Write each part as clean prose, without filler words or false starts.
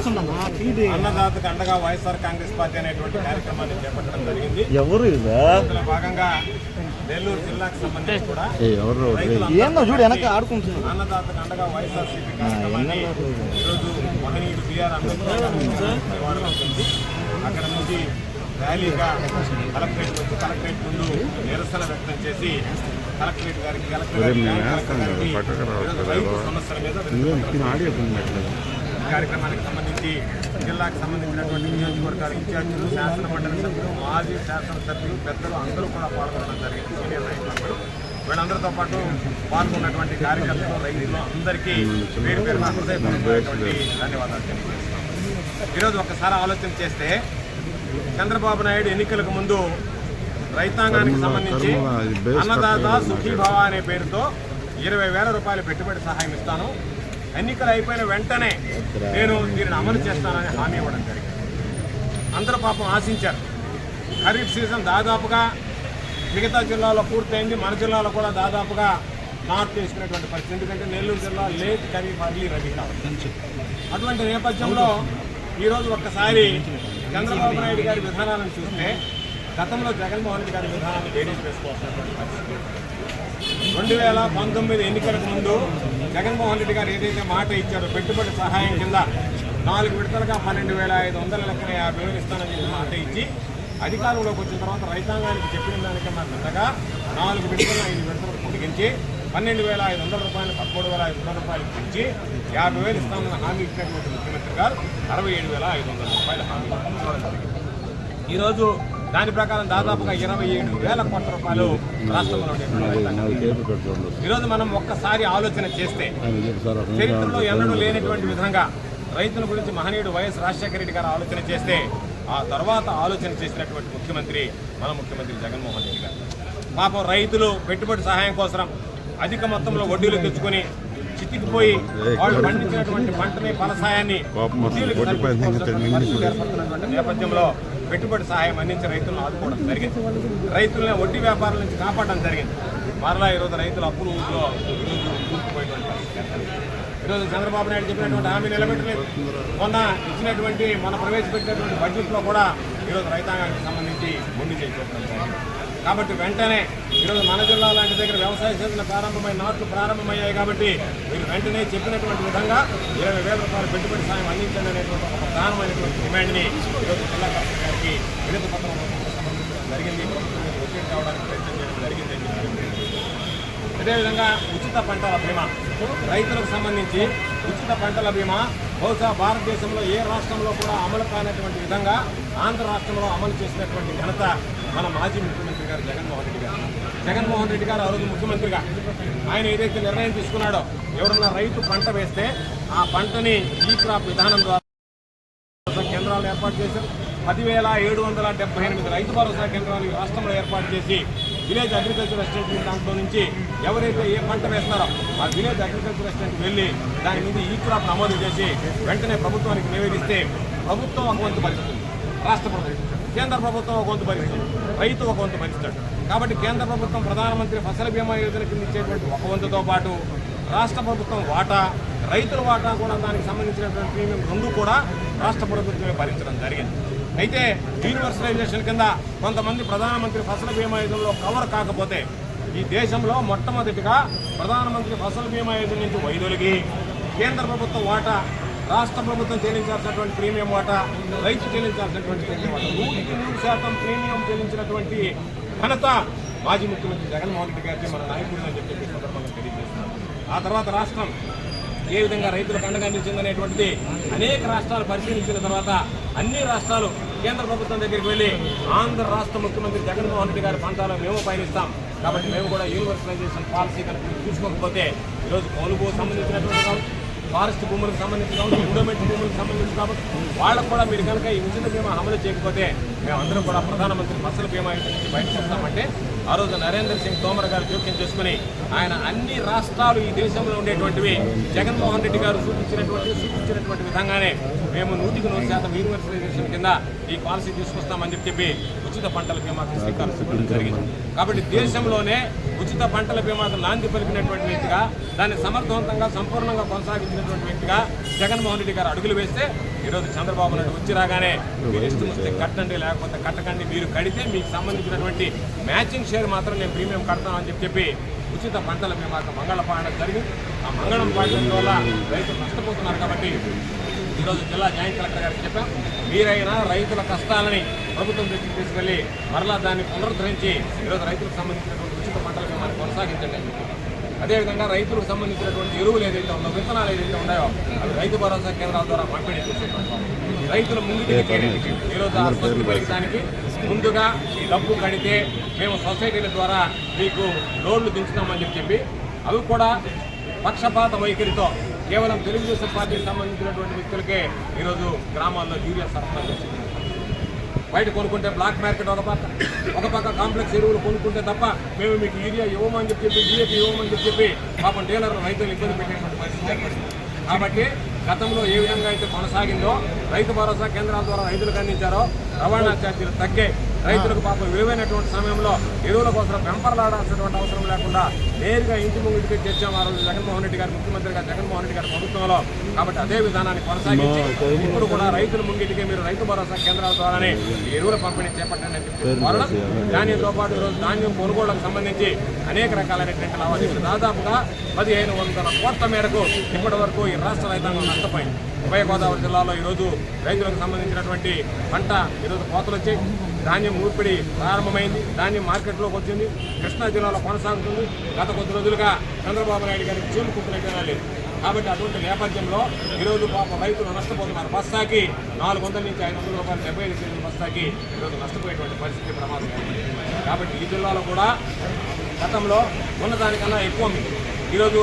అన్నదాతకు అండగా వైఎస్ఆర్ కాంగ్రెస్ పార్టీ అనేటువంటి కార్యక్రమాన్ని చేపట్టడం జరిగింది. అందులో భాగంగా నెల్లూరు జిల్లాకు సంబంధించి కూడా అన్నదాతకు అండగా వైఎస్ఆర్సీపీ కార్యక్రమాన్ని ఈరోజు మహనీయుడు బిఆర్ అంబేద్కర్ అక్కడ నుంచి ర్యాలీగా కలెక్టరేట్ వచ్చి కలెక్టరేట్ ముందు నిరసన వ్యక్తం చేసి కలెక్టరేట్ గారికి రైతు సమస్యల మీద కార్యక్రమానికి సంబంధించి జిల్లాకు సంబంధించినటువంటి నియోజకవర్గాల ఇన్ఛార్జీలు, శాసన మండలి సభ్యులు, మాజీ శాసనసభ్యులు, పెద్దలు అందరూ కూడా పాల్గొనడం జరిగింది. సీనియర్ రైతులందరూ వీళ్ళందరితో పాటు పాల్గొన్నటువంటి కార్యకర్తలు, రైతులు అందరికీ పేరు పేరున హృదయపూర్వకమైనటువంటి ధన్యవాదాలు తెలియజేస్తున్నాం. ఈరోజు ఒక్కసారి ఆలోచన చేస్తే చంద్రబాబు నాయుడు ఎన్నికలకు ముందు రైతాంగానికి సంబంధించి అన్నదాత సుఖీభావ అనే పేరుతో 20,000 రూపాయలు పెట్టుబడి సహాయం ఇస్తాను, ఎన్నికలు అయిపోయిన వెంటనే నేను దీనిని అమలు చేస్తానని హామీ ఇవ్వడం జరిగింది. అందరూ పాపం ఆశించారు. ఖరీఫ్ సీజన్ దాదాపుగా మిగతా జిల్లాలో పూర్తయింది, మన జిల్లాలో కూడా దాదాపుగా నాటు చేసుకునేటువంటి పరిస్థితి. ఎందుకంటే నెల్లూరు జిల్లా లేట్ ఖరీఫ్ అర్లీ రబీ కావచ్చు. అటువంటి నేపథ్యంలో ఈరోజు ఒక్కసారి చంద్రబాబు నాయుడు గారి విధానాలను చూస్తే గతంలో జగన్మోహన్ రెడ్డి గారి విధానాన్ని బేరీజ్ వేసుకోవాల్సినటువంటి పరిస్థితి. 2019 ఎన్నికలకు ముందు జగన్మోహన్ రెడ్డి గారు ఏదైతే మాట ఇచ్చారో పెట్టుబడి సహాయం కింద 4 విడతలుగా 12,500 లెక్కన 50,000 ఇస్తానని చెప్పి మాట ఇచ్చి అధికారంలోకి వచ్చిన తర్వాత రైతాంగానికి చెప్పిన దానికన్నా పెద్దగా 4 విడతలు 5 విడతలకు పొడిగించి 12,500 రూపాయలు 13,500 రూపాయలు పెంచి 50,000 ఇస్తామన్న హామీ ఇచ్చినటువంటి ముఖ్యమంత్రి గారు 67,500 రూపాయల హామీ ఇవ్వడం జరిగింది. ఈరోజు దాని ప్రకారం దాదాపుగా 27,000 కోట్ల రూపాయలు రాష్ట్రంలో ఈరోజు మనం ఒక్కసారి ఆలోచన చేస్తే చరిత్రలో ఎన్నడూ లేనటువంటి విధంగా రైతుల గురించి మహనీయుడు వైఎస్ రాజశేఖర రెడ్డి గారు ఆలోచన చేస్తే ఆ తర్వాత ఆలోచన చేసినటువంటి ముఖ్యమంత్రి మన ముఖ్యమంత్రి జగన్మోహన్ రెడ్డి గారు. పాపం రైతులు పెట్టుబడి సహాయం కోసం అధిక మొత్తంలో వడ్డీలు తెచ్చుకొని చితికిపోయి వాళ్ళు పండించినటువంటి పంటని ఫలసాయాన్ని ఏర్పడుతున్నటువంటి నేపథ్యంలో పెట్టుబడి సహాయం అందించి రైతులను ఆదుకోవడం జరిగింది. రైతులను వడ్డీ వ్యాపారాల నుంచి కాపాడడం జరిగింది. మరలా ఈరోజు రైతులు అప్పులు ఊళ్ళో కూర్చుకుపోయేటువంటి పరిస్థితి. ఈరోజు చంద్రబాబు నాయుడు చెప్పినటువంటి హామీ నిలబెట్టలేదు. మొన్న ప్రవేశపెట్టినటువంటి బడ్జెట్లో కూడా ఈరోజు రైతాంగానికి సంబంధించి మొండి చేయించడం జరిగింది. కాబట్టి వెంటనే ఈరోజు మన జిల్లా లాంటి దగ్గర వ్యవసాయ సీజన్ ప్రారంభమైన నాట్లు ప్రారంభమయ్యాయి. కాబట్టి మీరు వెంటనే చెప్పినటువంటి విధంగా 20,000 రూపాయలు పెట్టుబడి సాయం అందించండి అనేటువంటి ఒక ప్రధానమైనటువంటి డిమాండ్ని ఈరోజు జిల్లా కలెక్టర్ గారికి వినతి పత్రం సమర్పించడం జరిగింది. ఒత్తిడి కావడానికి ప్రయత్నం చేయడం జరిగిందని చెప్పి అదేవిధంగా ఉచిత పంటల బీమా రైతులకు సంబంధించి ఉచిత పంటల బీమా బహుశా భారతదేశంలో ఏ రాష్ట్రంలో కూడా అమలు కానటువంటి విధంగా ఆంధ్ర రాష్ట్రంలో అమలు చేసినటువంటి ఘనత మన మాజీ ముఖ్యమంత్రి గారు జగన్మోహన్ రెడ్డి గారు. జగన్మోహన్ రెడ్డి గారు ఆ రోజు ముఖ్యమంత్రిగా ఆయన ఏదైతే నిర్ణయం తీసుకున్నాడో ఎవరన్నా రైతు పంట వేస్తే ఆ పంటని ఈ క్రాప్ విధానం ద్వారా కేంద్రాలు ఏర్పాటు చేశారు. 10,778 రైతు భరోసా కేంద్రాలు ఈ రాష్ట్రంలో ఏర్పాటు చేసి విలేజ్ అగ్రికల్చర్ అసిస్టెంట్ దాంట్లో నుంచి ఎవరైతే ఏ పంట వేస్తారో ఆ విలేజ్ అగ్రికల్చర్ అసిస్టెంట్ వెళ్ళి దాని మీద ఈ క్రాప్ నమోదు చేసి వెంటనే ప్రభుత్వానికి నివేదిస్తే ప్రభుత్వం ఒక వంతు భరిస్తుంది, రాష్ట్ర ప్రభుత్వం, కేంద్ర ప్రభుత్వం ఒక వంతు భరిస్తుంది, రైతు ఒక వంతు భరిస్తాడు. కాబట్టి కేంద్ర ప్రభుత్వం ప్రధానమంత్రి ఫసల్ బీమా యోజన కింద ఇచ్చేటువంటి ఒక వంతుతో పాటు రాష్ట్ర ప్రభుత్వం వాటా, రైతుల వాటా కూడా దానికి సంబంధించినటువంటి ప్రీమియం రెండు కూడా రాష్ట్ర ప్రభుత్వమే భరించడం జరిగింది. అయితే యూనివర్సలైజేషన్ కింద కొంతమంది ప్రధానమంత్రి ఫసల్ బీమా యోజనలో కవర్ కాకపోతే ఈ దేశంలో మొట్టమొదటిగా ప్రధానమంత్రి ఫసల్ బీమా యోజన నుంచి వైదొలిగి కేంద్ర ప్రభుత్వం వాటా, రాష్ట్ర ప్రభుత్వం చెల్లించాల్సినటువంటి ప్రీమియం వాటా, రైతు చెల్లించాల్సినటువంటి ప్రీమియం వాటా 100% ప్రీమియం చెల్లించినటువంటి ఘనత మాజీ ముఖ్యమంత్రి జగన్మోహన్ రెడ్డి గారికి మన నాయకుడు అని చెప్పి సందర్భంగా తెలియజేస్తున్నారు. ఆ తర్వాత రాష్ట్రం ఏ విధంగా రైతులకు అండగా నిలిచిందనేటువంటిది అనేక రాష్ట్రాలు పరిశీలించిన తర్వాత అన్ని రాష్ట్రాలు కేంద్ర ప్రభుత్వం దగ్గరికి వెళ్ళి ఆంధ్ర రాష్ట్ర ముఖ్యమంత్రి జగన్మోహన్ రెడ్డి గారి పంతాలో మేము పయనిస్తాం, కాబట్టి మేము కూడా యూనివర్సలైజేషన్ పాలసీ కనుక తీసుకోకపోతే ఈరోజు కౌలు సంబంధించినటువంటి ఫారెస్ట్ భూములకు సంబంధించి కావచ్చు, ఎండోమెంట్ భూములకు సంబంధించి కాబట్టి వాళ్ళకు కూడా మీరు కనుక ఈ ఉచిత బీమా అమలు చేయకపోతే మేమందరం కూడా ప్రధానమంత్రి ఫసల్ బీమా నుంచి బయటకు వస్తామంటే ఆ రోజు నరేంద్ర సింగ్ తోమర్ గారు జోక్యం చేసుకుని ఆయన అన్ని రాష్ట్రాలు ఈ దేశంలో ఉండేటువంటివి జగన్మోహన్ రెడ్డి గారు సూచించినటువంటి విధంగానే మేము 100% యూనివర్సలైజేషన్ కింద ఈ పాలసీ తీసుకొస్తామని చెప్పి ఉచిత పంటల బీమాకి శ్రీకారం చుట్టడం జరిగింది. కాబట్టి దేశంలోనే ఉచిత పంటల బీమాకు నాంది పలికినటువంటి వ్యక్తిగా, దాన్ని సమర్థవంతంగా సంపూర్ణంగా కొనసాగించినటువంటి వ్యక్తిగా జగన్మోహన్ రెడ్డి గారు అడుగులు వేస్తే ఈరోజు చంద్రబాబు నాయుడు వచ్చి రాగానే మీరు ఇష్టం వస్తే కట్టండి, లేకపోతే కట్టకండి, మీరు కడితే మీకు సంబంధించినటువంటి మ్యాచింగ్ షేర్ మాత్రం నేను ప్రీమియం కడతామని చెప్పి ఉచిత పంటల బీమాకు మంగళం పాడడం జరిగింది. ఆ మంగళం పాడడం వల్ల రైతులు నష్టపోతున్నారు. కాబట్టి ఈరోజు జిల్లా జాయింట్ కలెక్టర్ గారికి చెప్పాం, మీరైనా రైతుల కష్టాలని ప్రభుత్వం దృష్టికి తీసుకెళ్లి మరలా దాన్ని పునరుద్ధరించి ఈరోజు రైతులకు సంబంధించినటువంటి ఉచిత పంటల బీమాని కొనసాగించండి. అదేవిధంగా రైతులకు సంబంధించినటువంటి ఎరువులు ఏదైతే ఉందో, విత్తనాలు ఏదైతే ఉన్నాయో అవి రైతు భరోసా కేంద్రాల ద్వారా పంపిణీ చేసేటువంటి రైతుల ముందుకి చేరేందుకు ఈరోజు ఆసుపత్రి పెరగడానికి ముందుగా ఈ డబ్బు కడితే మేము సొసైటీల ద్వారా మీకు లోన్లు దించుతామని చెప్పి అవి కూడా పక్షపాత వైఖరితో కేవలం తెలుగుదేశం పార్టీకి సంబంధించినటువంటి వ్యక్తులకే ఈరోజు గ్రామాల్లో యూరియా సరఫరా చేసింది. బయట కొనుక్కుంటే బ్లాక్ మార్కెట్ ఒక పక్క కాంప్లెక్స్ ఎరువులు కొనుక్కుంటే తప్ప మేము మీకు యూరియా ఇవ్వమని చెప్పి డిఏపీ ఇవ్వమని చెప్పి పాపం డీలర్లు రైతులు ఇబ్బంది పెట్టేటువంటి పరిస్థితి ఏర్పడింది. కాబట్టి గతంలో ఏ విధంగా అయితే కొనసాగిందో రైతు భరోసా కేంద్రాల ద్వారా రైతులకు అందించారో రవాణా ఛార్జీలు తగ్గే, రైతులకు పాపం విలువైనటువంటి సమయంలో ఎరువుల కోసం వెంపర్లాడాల్సినటువంటి అవసరం లేకుండా నేరుగా ఇంటి ముందుకి తెచ్చాము ఆ రోజు జగన్మోహన్ రెడ్డి గారు ముఖ్యమంత్రిగా జగన్మోహన్ రెడ్డి గారి ప్రభుత్వంలో. కాబట్టి అదే విధానాన్ని కొనసాగించి ఇప్పుడు కూడా రైతుల ముంగిటికి మీరు రైతు భరోసా కేంద్రాల ద్వారానే ఎరువుల పంపిణీ చేపట్టండి అని చెప్పి కోరడం. దానితో పాటు ఈరోజు ధాన్యం కొనుగోళ్లకు సంబంధించి అనేక రకాలైనటువంటి లావాదేవీలు దాదాపుగా 1500 కోట్ల మేరకు ఇప్పటి వరకు ఈ రాష్ట్ర రైతాంగం నష్టపోయింది. ఉభయ గోదావరి జిల్లాలో ఈరోజు రైతులకు సంబంధించినటువంటి పంట ఈరోజు కోతలు వచ్చాయి. ధాన్యం నూర్పిడి ప్రారంభమైంది, ధాన్యం మార్కెట్లోకి వచ్చింది, కృష్ణా జిల్లాలో కొనసాగుతుంది. గత కొద్ది రోజులుగా చంద్రబాబు నాయుడు గారికి చీలుకుంటున్నట్టుగా లేదు. కాబట్టి అటువంటి నేపథ్యంలో ఈరోజు పాపం రైతులు నష్టపోతున్నారు. బస్తాకి 400 నుంచి 500 రూపాయలు 75 కేజీల బస్తాకి ఈరోజు నష్టపోయేటువంటి పరిస్థితి ప్రమాదం. కాబట్టి ఈ జిల్లాలో కూడా గతంలో ఉన్నదానికన్నా ఎక్కువ ఉంది. ఈరోజు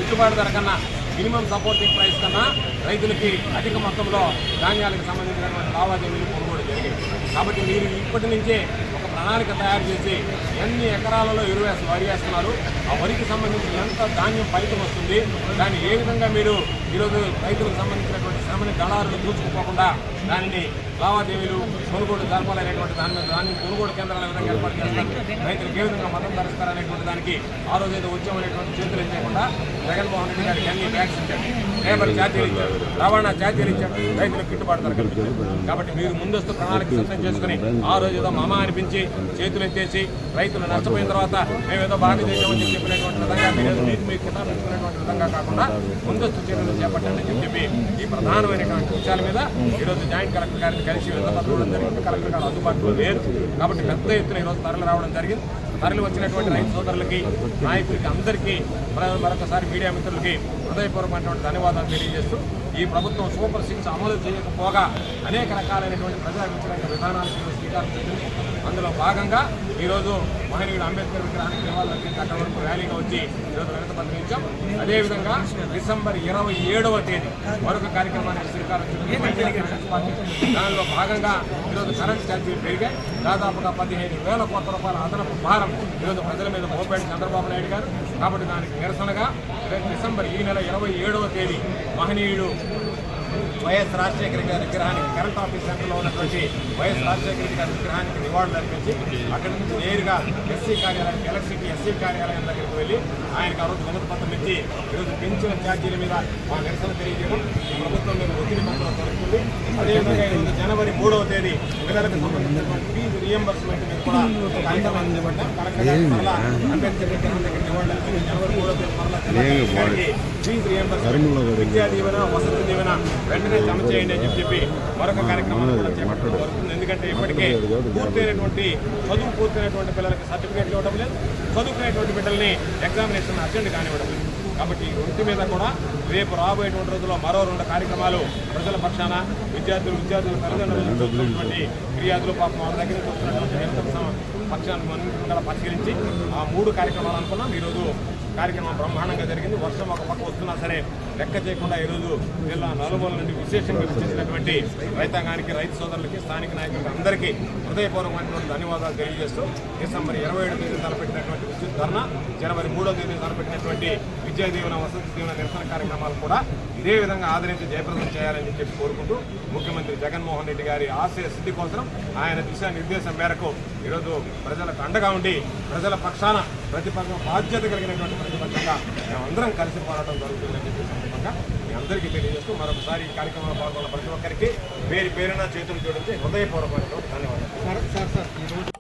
గిట్టుబాటు ధర కన్నా మినిమం సపోర్టింగ్ ప్రైస్ కన్నా రైతులకి అధిక మొత్తంలో ధాన్యాలకు సంబంధించినటువంటి లావాదేవీలు కొనుగోలు జరిగాయి. కాబట్టి మీరు ఇప్పటి నుంచే ఒక ప్రణాళిక తయారు చేసి ఎన్ని ఎకరాలలో వరి వేస్తున్నారు, ఆ వరికి సంబంధించి ఎంత ధాన్యం ఫలితం వస్తుంది, దాన్ని ఏ విధంగా మీరు ఈరోజు రైతులకు సంబంధించినటువంటి శ్రమని దళారులు దూచుకుపోకుండా దానిని లావాదేవీలు కొనుగోలు జరపాలనేటువంటి దాని మీద ధాన్యం కొనుగోలు కేంద్రాల విధంగా ఏర్పాటు చేస్తారు, రైతులకు ఏ విధంగా మద్దతు ధరిస్తారనేటువంటి దానికి ఆ రోజు ఏదో వచ్చామనేటువంటి చేతులు ఇచ్చేయకుండా జగన్మోహన్ రెడ్డి గారికి అన్ని ట్యాక్స్ ఇచ్చారు, లేబర్ ఛార్జీలు ఇచ్చారు, రవాణా ఛార్జీలు ఇచ్చారు, రైతులకు గిట్టుబాటు ధర కల్పించారు. కాబట్టి మీరు ముందస్తు ప్రణాళిక సిద్ధం చేసుకుని ఆ రోజు ఏదో మమ అనిపించి చేతులు ఎత్తేసి రైతులు నష్టపోయిన తర్వాత మేమేదో బాగా చేసామని చెప్పినటువంటి విధంగా మీకు మీకు కిటాయించుకునేటువంటి విధంగా కాకుండా ముందస్తు చర్యలు చేపట్టండి అని చెప్పి ఈ ప్రధానమైనటువంటి విషయాల మీద ఈరోజు జాయింట్ కలెక్టర్ గారిని కలిసి విధపడడం జరిగింది. కలెక్టర్ గారు అందుబాటులో లేరు కాబట్టి పెద్ద ఎత్తున ఈరోజు తరలి రావడం జరిగింది. తరలి వచ్చినటువంటి రైతు సోదరులకి, నాయకులకి, అందరికీ మరొకసారి మీడియా మిత్రులకి హృదయపూర్వకమైనటువంటి ధన్యవాదాలు తెలియజేస్తూ ఈ ప్రభుత్వం సూపర్ 6 అమలు చేయకపోగా అనేక రకాలైనటువంటి ప్రజా వ్యతిరేక విధానాలకు శ్రీకారం చుట్టింది. అందులో భాగంగా ఈరోజు మహనీయుడు అంబేద్కర్ విగ్రహానికి నివాళులర్పించి అక్కడ వరకు ర్యాలీగా వచ్చి ఈరోజు వినతిపత్రం ఇచ్చాం. అదేవిధంగా డిసెంబర్ 27వ తేదీ మరొక కార్యక్రమానికి శ్రీకారం చుట్టింది. దానిలో భాగంగా ఈరోజు కరెంట్ ఛార్జీలు పెరిగాయి. దాదాపుగా 15,000 కోట్ల రూపాయల అదనపు భారం ఈరోజు ప్రజల మీద మోపాడు చంద్రబాబు నాయుడు గారు. కాబట్టి దానికి నిరసనగా డిసెంబర్ ఈ నెల 27వ తేదీ మహనీయుడు వైఎస్ రాజశేఖర గారి విగ్రహానికి కరెంట్ ఆఫీస్ సెంటర్లో ఉన్నటువంటి వైఎస్ రాజశేఖర గారి విగ్రహానికి నివాళులు అర్పించి అక్కడి నుంచి నేరుగా ఎస్సీ కార్యాలయం, ఎలక్ట్రిసిటీ ఎస్సీ కార్యాలయం దగ్గరికి వెళ్ళి ఆయనకు ఆ రోజు వినతిపత్రం ఇచ్చి ఈరోజు పెంచిన ఛార్జీల మీద మా నిరసన తెలియజేయడం ఈ ప్రభుత్వం మీద ఒత్తిడి పంపడం జరుగుతుంది. అదేవిధంగా ఈరోజు జనవరి 3వ తేదీ పిల్లలకు సంబంధించినటువంటి ఫీజు రియంబర్స్మెంట్ మీద కూడా కార్యక్రమాన్ని చేపట్టాం. కలెక్టర్ గారు మరలా అంబేద్కర్ విగ్రహం దగ్గర నివాళులు అర్పించి జనవరి 3వ తేదీ మరలా ఫీజు రియంబర్స్మెంట్, విద్యా దీవెన, వసతి దీవెన వెంటనే జమ చేయండి అని చెప్పి మరొక కార్యక్రమాన్ని కూడా చేపట్టడం జరుగుతుంది. ఎందుకంటే ఇప్పటికే పూర్తయినటువంటి పూర్తయినటువంటి పిల్లలకి సర్టిఫికేట్లు ఇవ్వడం లేదు, చదువుకునేటువంటి బిడ్డల్ని ఎగ్జామినేషన్ అటెండ్ కానివ్వడం లేదు. కాబట్టి ఈ వృత్తి మీద కూడా రేపు రాబోయేటువంటి రోజుల్లో మరో 2 కార్యక్రమాలు ప్రజల పక్షాన విద్యార్థులు తల్లిదండ్రులు చూస్తున్నటువంటి ఫిర్యాదులు పాపం వాళ్ళ దగ్గర చూస్తున్నటువంటి పక్షాన్ని కూడా పరిశీలించి ఆ 3 కార్యక్రమాలు అనుకున్నాం. ఈరోజు కార్యక్రమం బ్రహ్మాండంగా జరిగింది. వర్షం ఒక పక్క వస్తున్నా సరే లెక్క చేయకుండా ఈరోజు జిల్లా నలుమూల నుండి విశేషంగా విచ్చేసినటువంటి రైతాంగానికి, రైతు సోదరులకి, స్థానిక నాయకులకి అందరికీ హృదయపూర్వకమైనటువంటి ధన్యవాదాలు తెలియజేస్తూ డిసెంబర్ 27వ తేదీ తలపెట్టినటువంటి విద్యుత్ ధర్నా, జనవరి 3వ తేదీ తలపెట్టినటువంటి విద్యా దీవెన, వసతి దీవెన నిరసన కార్యక్రమాలు కూడా ఇదే విధంగా ఆదరించి జయప్రదం చేయాలని చెప్పి కోరుకుంటూ ముఖ్యమంత్రి జగన్మోహన్ రెడ్డి గారి ఆశయ సిద్ధి కోసం ఆయన దిశానిర్దేశం మేరకు ఈరోజు ప్రజలకు అండగా ఉండి ప్రజల పక్షాన ప్రతిపక్షం బాధ్యత కలిగినటువంటి ప్రతిపక్షంగా మేమందరం కలిసి పోరాటం జరుగుతుందని చెప్పి సందర్భంగా మీ అందరికీ తెలియజేస్తూ మరొకసారి ఈ కార్యక్రమంలో పాల్గొన్న ప్రతి ఒక్కరికి పేరున చేతులు జోడించి హృదయపూర్వకమైనటువంటి ధన్యవాదాలు.